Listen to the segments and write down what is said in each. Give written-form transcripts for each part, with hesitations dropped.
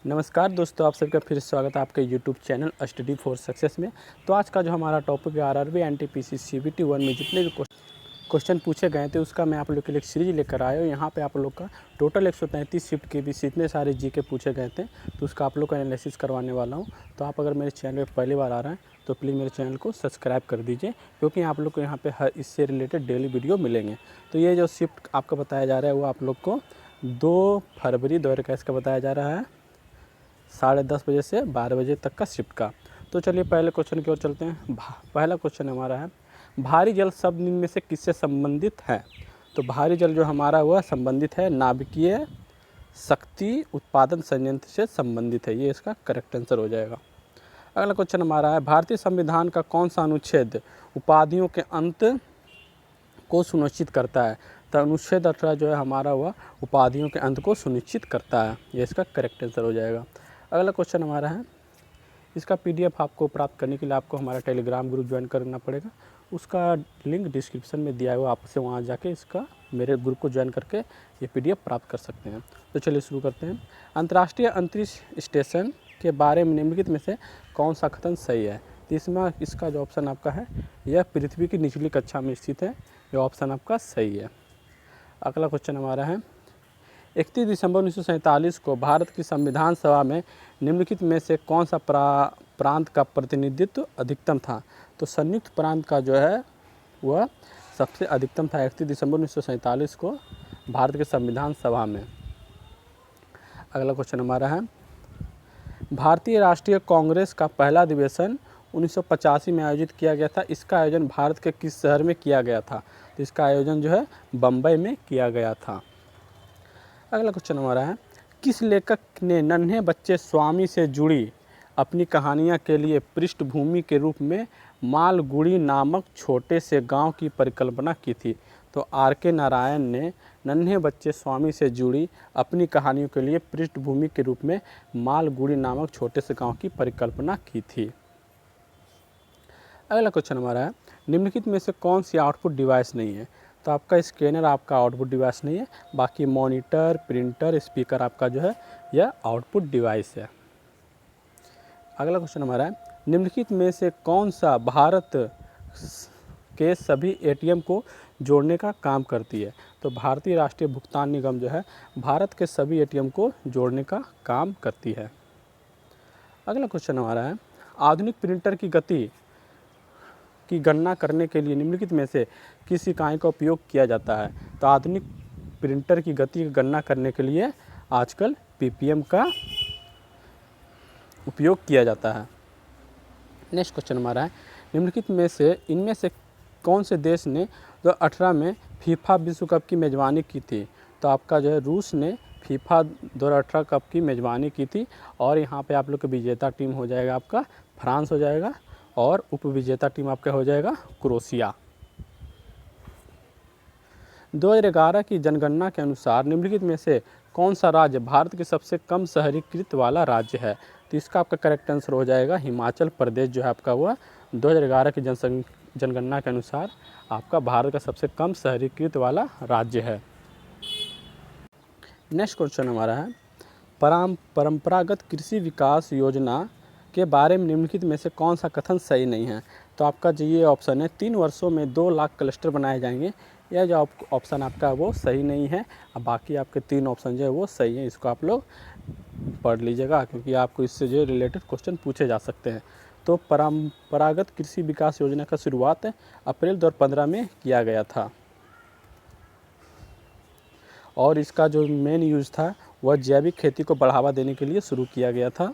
नमस्कार दोस्तों, आप सबका फिर स्वागत है आपके YouTube channel study for success में। तो आज का जो हमारा टॉपिक है आरआरबी एनटीपीसी सीबीटी 1 में जितने भी क्वेश्चन पूछे गए थे उसका मैं आप लोग के लिए एक सीरीज लेकर आया हूँ। यहाँ पे आप लोग का टोटल 133 शिफ्ट के भी इतने सारे जीके पूछे गए थे, तो उसका आप लोग का एनालिसिस करवाने वाला हूँ। तो आप अगर मेरे चैनल पर पहली बार आ रहे हैं तो प्लीज़ मेरे चैनल को सब्सक्राइब कर दीजिए, क्योंकि आप लोग को यहाँ पे हर इससे रिलेटेड डेली वीडियो मिलेंगे। तो ये जो शिफ्ट आपका बताया जा रहा है वो आप लोग को 2 फरवरी 2021 का बताया जा रहा है, 10:30 बजे से 12 बजे तक का शिफ्ट का। तो चलिए पहले क्वेश्चन की ओर चलते हैं। पहला क्वेश्चन हमारा है, भारी जल शब्द निम्न में से किससे संबंधित है? तो भारी जल जो हमारा हुआ संबंधित है नाभिकीय शक्ति उत्पादन संयंत्र से संबंधित है, ये इसका करेक्ट आंसर हो जाएगा। अगला क्वेश्चन हमारा है, भारतीय संविधान का कौन सा अनुच्छेद उपाधियों के अंत को सुनिश्चित करता है? तो अनुच्छेद 18 जो है हमारा हुआ उपाधियों के अंत को सुनिश्चित करता है, ये इसका करेक्ट आंसर हो जाएगा। अगला क्वेश्चन हमारा है, इसका पीडीएफ आपको प्राप्त करने के लिए आपको हमारा टेलीग्राम ग्रुप ज्वाइन करना पड़ेगा। उसका लिंक डिस्क्रिप्शन में दिया हुआ, आपसे वहाँ जाके इसका मेरे ग्रुप को ज्वाइन करके ये पीडीएफ प्राप्त कर सकते हैं। तो चलिए शुरू करते हैं। अंतर्राष्ट्रीय अंतरिक्ष स्टेशन के बारे में निम्नलिखित में से कौन सा कथन सही है? तो इसमें इसका जो ऑप्शन आपका है, यह पृथ्वी की निचली कक्षा में स्थित है, यह ऑप्शन आपका सही है। अगला क्वेश्चन हमारा है, 31 दिसंबर 1947 को भारत की संविधान सभा में निम्नलिखित में से कौन सा प्रांत का प्रतिनिधित्व अधिकतम था? तो संयुक्त प्रांत का जो है वह सबसे अधिकतम था 31 दिसंबर 1947 को भारत के संविधान सभा में। अगला क्वेश्चन हमारा है, भारतीय राष्ट्रीय कांग्रेस का पहला अधिवेशन 1985 में आयोजित किया गया था, इसका आयोजन भारत के किस शहर में किया गया था? तो इसका आयोजन जो है बम्बई में किया गया था। अगला क्वेश्चन हमारा है, किस लेखक ने नन्हे बच्चे स्वामी से जुड़ी अपनी कहानियाँ के लिए पृष्ठभूमि के रूप में मालगुड़ी नामक छोटे से गांव की परिकल्पना की थी? तो आर.के. नारायण ने नन्हे बच्चे स्वामी से जुड़ी अपनी कहानियों के लिए पृष्ठभूमि के रूप में मालगुड़ी नामक छोटे से गांव की परिकल्पना की थी। अगला क्वेश्चन हमारा है, निम्नलिखित में से कौन सी आउटपुट डिवाइस नहीं है? तो आपका स्कैनर आपका आउटपुट डिवाइस नहीं है, बाकी मॉनिटर, प्रिंटर, स्पीकर आपका जो है यह आउटपुट डिवाइस है। अगला क्वेश्चन हमारा है, निम्नलिखित में से कौन सा भारत के सभी एटीएम को जोड़ने का काम करती है? तो भारतीय राष्ट्रीय भुगतान निगम जो है भारत के सभी एटीएम को जोड़ने का काम करती है। अगला क्वेश्चन हमारा है, आधुनिक प्रिंटर की गति की गणना करने के लिए निम्नलिखित में से किस इकाई का उपयोग किया जाता है? तो आधुनिक प्रिंटर की गति की गणना करने के लिए आजकल पीपीएम का उपयोग किया जाता है। नेक्स्ट क्वेश्चन हमारा है, निम्नलिखित में से इनमें से कौन से देश ने 2018 में फीफा विश्व कप की मेज़बानी की थी? तो आपका जो है रूस ने फीफा 2018 कप की मेज़बानी की थी, और यहाँ पे आप लोग का विजेता टीम हो जाएगा आपका फ्रांस हो जाएगा, और उपविजेता टीम आपका हो जाएगा क्रोएशिया। 2011 की जनगणना के अनुसार निम्नलिखित में से कौन सा राज्य भारत के सबसे कम शहरीकृत वाला राज्य है? तो इसका आपका करेक्ट आंसर हो जाएगा हिमाचल प्रदेश, जो है आपका हुआ 2011 की जनगणना के अनुसार आपका भारत का सबसे कम शहरीकृत वाला राज्य है। नेक्स्ट क्वेश्चन हमारा है, परंपरागत कृषि विकास योजना के बारे में निम्नलिखित में से कौन सा कथन सही नहीं है? तो आपका जो ये ऑप्शन है, 3 वर्षों में 2 लाख क्लस्टर बनाए जाएंगे, यह जो ऑप्शन आपका वो सही नहीं है। अब बाकी आपके 3 ऑप्शन जो है वो सही है, इसको आप लोग पढ़ लीजिएगा, क्योंकि आपको इससे जो रिलेटेड क्वेश्चन पूछे जा सकते हैं। तो परंपरागत कृषि विकास योजना का शुरुआत अप्रैल 2015 में किया गया था, और इसका जो मेन यूज़ था वह जैविक खेती को बढ़ावा देने के लिए शुरू किया गया था।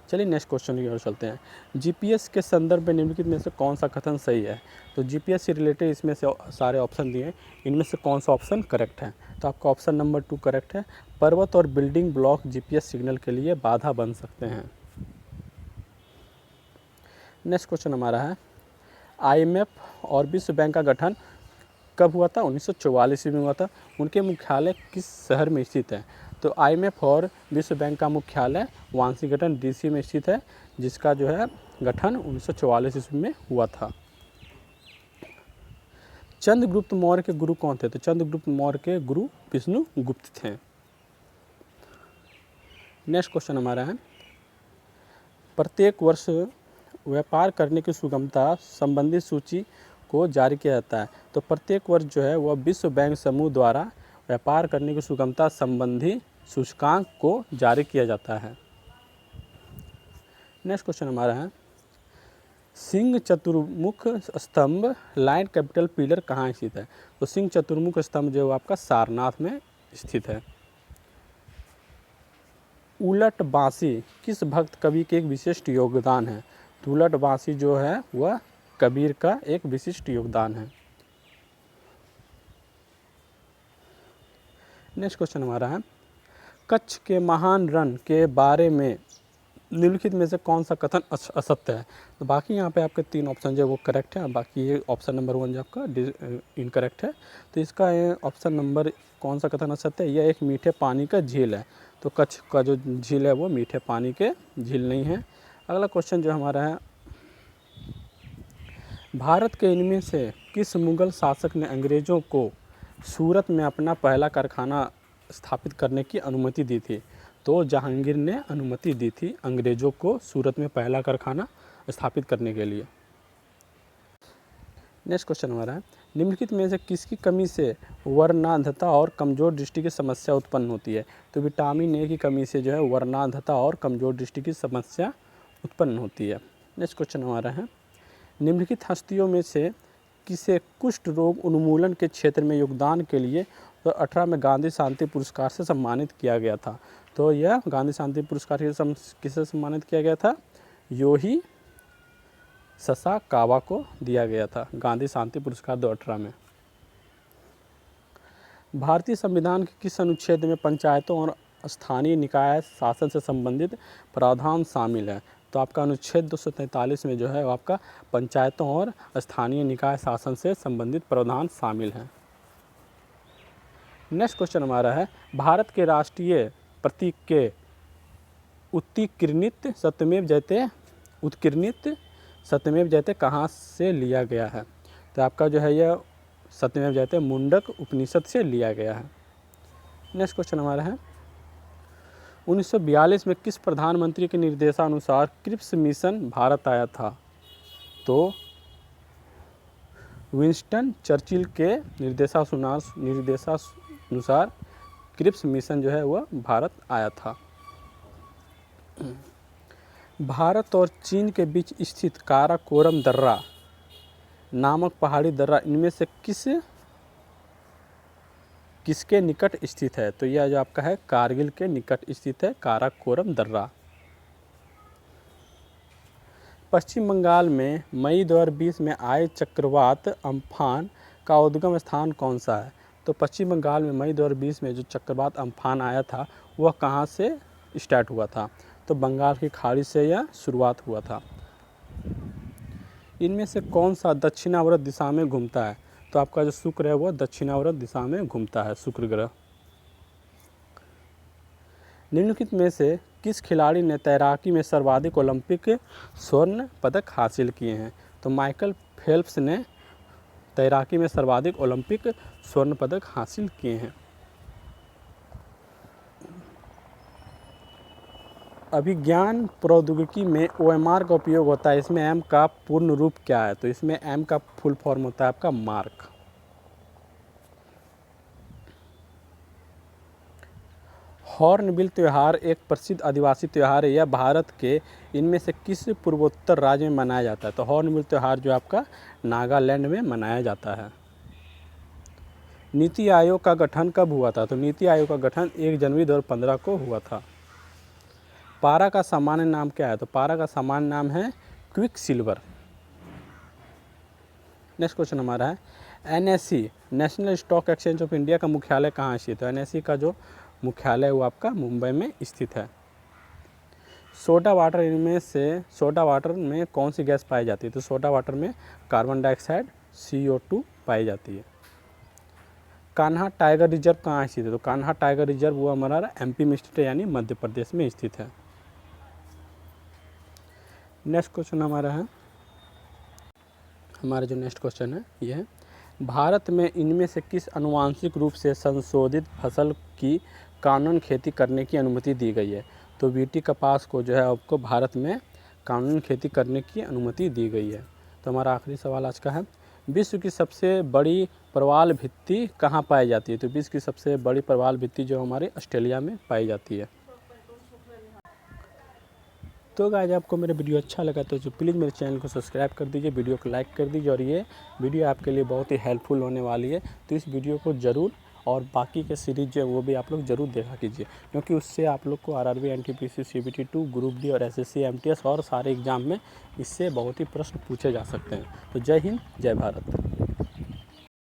चलिए नेक्स्ट क्वेश्चन की ओर चलते हैं। जीपीएस के संदर्भ में निम्नलिखित में से कौन सा कथन सही है? तो जीपीएस से रिलेटेड इसमें से सारे ऑप्शन दिए हैं, इनमें से कौन सा ऑप्शन करेक्ट है? तो आपका ऑप्शन नंबर 2 करेक्ट है। पर्वत और बिल्डिंग ब्लॉक जीपीएस सिग्नल के लिए बाधा बन सकते हैं। नेक्स्ट क्वेश्चन हमारा है, आईएमएफ और विश्व बैंक का गठन कब हुआ था? 1944 में हुआ था। उनके मुख्यालय किस शहर में स्थित है? तो आईएमएफ और विश्व बैंक का मुख्यालय वाशिंगटन डीसी में स्थित है, जिसका जो है गठन 1944 ईस्वी में हुआ था। चंद्रगुप्त मौर्य के गुरु कौन थे? तो चंद्रगुप्त मौर्य के गुरु विष्णुगुप्त थे। नेक्स्ट क्वेश्चन हमारा है, प्रत्येक वर्ष व्यापार करने की सुगमता संबंधी सूची को जारी किया जाता है। तो प्रत्येक वर्ष जो है वह विश्व बैंक समूह द्वारा व्यापार करने की सुगमता संबंधी सूचकांक को जारी किया जाता है। नेक्स्ट क्वेश्चन हमारा है, सिंह चतुर्मुख स्तंभ लाइन कैपिटल पिलर कहाँ स्थित है? तो सिंह चतुर्मुख स्तंभ जो आपका सारनाथ में स्थित है। उलट बांसी किस भक्त कवि के एक विशिष्ट योगदान है? तो उलट बांसी जो है वह कबीर का एक विशिष्ट योगदान है। नेक्स्ट क्वेश्चन हमारा है, कच्छ के महान रण के बारे में निम्नलिखित में से कौन सा कथन असत्य है? तो बाकी यहाँ पे आपके 3 ऑप्शन जो है वो करेक्ट है, बाकी ये ऑप्शन नंबर 1 जो आपका इनकरेक्ट है। तो इसका ऑप्शन नंबर कौन सा कथन असत्य है? यह एक मीठे पानी का झील है। तो कच्छ का जो झील है वो मीठे पानी के झील नहीं है। अगला क्वेश्चन जो हमारा है, भारत के इनमें से किस मुगल शासक ने अंग्रेज़ों को सूरत में अपना पहला कारखाना स्थापित करने की अनुमति दी थी? तो जहांगीर ने अनुमति दी थी अंग्रेज़ों को सूरत में पहला कारखाना स्थापित करने के लिए। नेक्स्ट क्वेश्चन हमारा है, निम्नलिखित में से किसकी कमी से वर्णांधता और कमज़ोर दृष्टि की समस्या उत्पन्न होती है? तो विटामिन ए की कमी से जो है वर्णांधता और कमज़ोर दृष्टि की समस्या उत्पन्न होती है। नेक्स्ट क्वेश्चन हमारा है, निम्नलिखित हस्तियों में से किसे कुष्ठ रोग उन्मूलन के क्षेत्र में योगदान के लिए 2018 में गांधी शांति पुरस्कार से सम्मानित किया गया था? तो यह गांधी शांति पुरस्कार किसे सम्मानित किया गया था? योही ससाकावा को दिया गया था गांधी शांति पुरस्कार 2018 में। भारतीय संविधान के किस अनुच्छेद में पंचायतों और स्थानीय निकाय शासन से संबंधित प्रावधान शामिल है? तो आपका अनुच्छेद 243 में जो है वो आपका पंचायतों और स्थानीय निकाय शासन से संबंधित प्रावधान शामिल हैं। नेक्स्ट क्वेश्चन हमारा है, भारत के राष्ट्रीय प्रतीक के उत्कीर्णित सत्यमेव जयते कहाँ से लिया गया है? तो आपका जो है यह सत्यमेव जयते मुंडक उपनिषद से लिया गया है। नेक्स्ट क्वेश्चन हमारा है, 1942 में किस प्रधानमंत्री के निर्देशानुसार क्रिप्स मिशन भारत आया था? तो विंस्टन चर्चिल के निर्देशानुसार क्रिप्स मिशन जो है वह भारत आया था। भारत और चीन के बीच स्थित काराकोरम दर्रा नामक पहाड़ी दर्रा इनमें से किसके निकट स्थित है? तो यह जो आपका है कारगिल के निकट स्थित है काराकोरम दर्रा। पश्चिम बंगाल में मई 2020 में आए चक्रवात अम्फान का उद्गम स्थान कौन सा है? तो पश्चिम बंगाल में मई 2020 में जो चक्रवात अम्फान आया था वह कहाँ से स्टार्ट हुआ था? तो बंगाल की खाड़ी से यह शुरुआत हुआ था। इनमें से कौन सा दक्षिणावर्त दिशा में घूमता है? तो आपका जो शुक्र है वह दक्षिणावर्त दिशा में घूमता है, शुक्र ग्रह। निम्नलिखित में से किस खिलाड़ी ने तैराकी में सर्वाधिक ओलंपिक स्वर्ण पदक हासिल किए हैं? तो माइकल फेल्प्स ने तैराकी में सर्वाधिक ओलंपिक स्वर्ण पदक हासिल किए हैं। अभिज्ञान प्रौद्योगिकी में OMR का उपयोग होता है, इसमें M का पूर्ण रूप क्या है? तो इसमें M का फुल फॉर्म होता है आपका मार्क। हॉर्नबिल त्यौहार एक प्रसिद्ध आदिवासी त्यौहार है। यह भारत के इनमें से किस पूर्वोत्तर राज्य में मनाया जाता है? तो हॉर्नबिल त्यौहार जो आपका नागालैंड में मनाया जाता है। नीति आयोग का गठन कब हुआ था? तो नीति आयोग का गठन 1 जनवरी 2015 को हुआ था। पारा का सामान्य नाम क्या है? तो पारा का सामान्य नाम है क्विक सिल्वर। नेक्स्ट क्वेश्चन हमारा है, NSE national stock exchange of India का मुख्यालय कहाँ स्थित है? NSE का जो मुख्यालय वो आपका मुंबई में स्थित है। सोडा वाटर, इनमें से सोडा वाटर में कौन सी गैस पाई जाती है? तो सोडा वाटर में कार्बन डाइऑक्साइड CO2 पाई जाती है। कान्हा टाइगर रिजर्व कहाँ स्थित है? तो कान्हा टाइगर रिजर्व वो हमारा MP में स्थित है, यानी मध्य प्रदेश में स्थित है। नेक्स्ट क्वेश्चन हमारा है, हमारा जो नेक्स्ट क्वेश्चन है ये है, भारत में इनमें से किस आनुवांशिक रूप से संशोधित फसल की कानून खेती करने की अनुमति दी गई है? तो बीटी कपास को जो है आपको भारत में कानूनी खेती करने की अनुमति दी गई है। तो हमारा आखिरी सवाल आज का है, विश्व की सबसे बड़ी प्रवाल भित्ति कहाँ पाई जाती है? तो विश्व की सबसे बड़ी प्रवाल भित्ति जो हमारे ऑस्ट्रेलिया में पाई जाती है। तो गाइस आपको मेरा वीडियो अच्छा लगा तो प्लीज़ मेरे चैनल को सब्सक्राइब कर दीजिए, वीडियो को लाइक कर दीजिए, और ये वीडियो आपके लिए बहुत ही हेल्पफुल होने वाली है। तो इस वीडियो को ज़रूर, और बाकी के सीरीज़ जो है वो भी आप लोग ज़रूर देखा कीजिए, क्योंकि उससे आप लोग को RRB, NTPC, CBT 2, group D और एसएससी, एमटीएस और सारे एग्ज़ाम में इससे बहुत ही प्रश्न पूछे जा सकते हैं। तो जय हिंद, जय भारत।